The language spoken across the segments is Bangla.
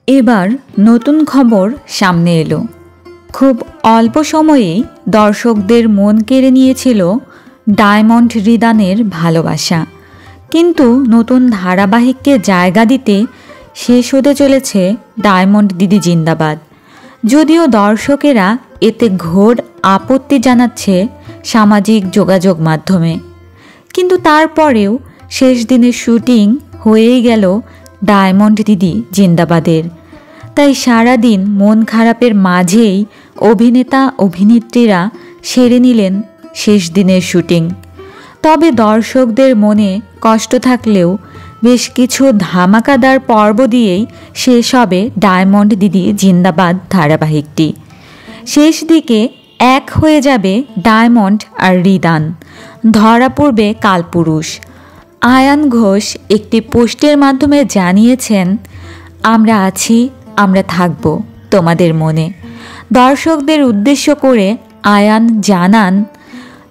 এবার নতুন খবর সামনে এলো। খুব অল্প সময়েই দর্শকদের মন কেড়ে নিয়েছিল ডায়মন্ড হৃদানের ভালোবাসা। কিন্তু নতুন ধারাবাহিককে জায়গা দিতে শেষ হতে চলেছে ডায়মন্ড দিদি জিন্দাবাদ। যদিও দর্শকেরা এতে ঘোর আপত্তি জানাচ্ছে সামাজিক যোগাযোগ মাধ্যমে, কিন্তু তারপরেও শেষ দিনের শুটিং হয়েই গেল ডায়মন্ড দিদি জিন্দাবাদের। তাই সারাদিন মন খারাপের মাঝেই অভিনেতা অভিনেত্রীরা সেরে নিলেন শেষ দিনের শুটিং। তবে দর্শকদের মনে কষ্ট থাকলেও বেশ কিছু ধামাকাদার পর্ব দিয়েই শেষ হবে ডায়মন্ড দিদি জিন্দাবাদ ধারাবাহিকটি। শেষ দিকে এক হয়ে যাবে ডায়মন্ড আর হৃদান, ধরা পড়বে কালপুরুষ। আয়ান ঘোষ একটি পোস্টের মাধ্যমে জানিয়েছেন, আমরা আছি, আমরা থাকব তোমাদের মনে। দর্শকদের উদ্দেশ্য করে আয়ান জানান,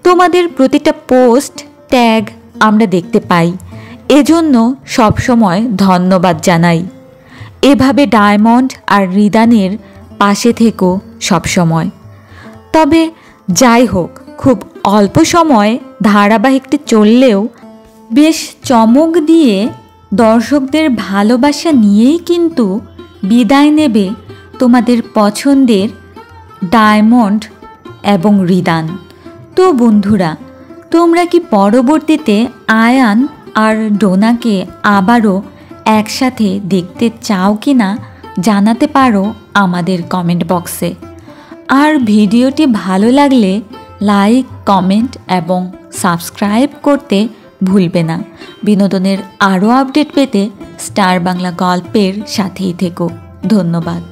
তোমাদের প্রতিটা পোস্ট ট্যাগ আমরা দেখতে পাই, এজন্য সবসময় ধন্যবাদ জানাই। এভাবে ডায়মন্ড আর হৃদানের পাশে থেকো সবসময়। তবে যাই হোক, খুব অল্প সময় ধারাবাহিকটি চললেও বেশ চমক দিয়ে দর্শকদের ভালোবাসা নিয়েই কিন্তু বিদায় নেবে তোমাদের পছন্দের ডায়মন্ড এবং হৃদান। তো বন্ধুরা, তোমরা কি পরবর্তীতে আয়ান আর ডোনাকে আবারও একসাথে দেখতে চাও কি না জানাতে পারো আমাদের কমেন্ট বক্সে। আর ভিডিওটি ভালো লাগলে লাইক, কমেন্ট এবং সাবস্ক্রাইব করতে ভুলবে না। বিনোদনের আরও আপডেট পেতে স্টার বাংলা গল্পের সাথেই থেকো। ধন্যবাদ।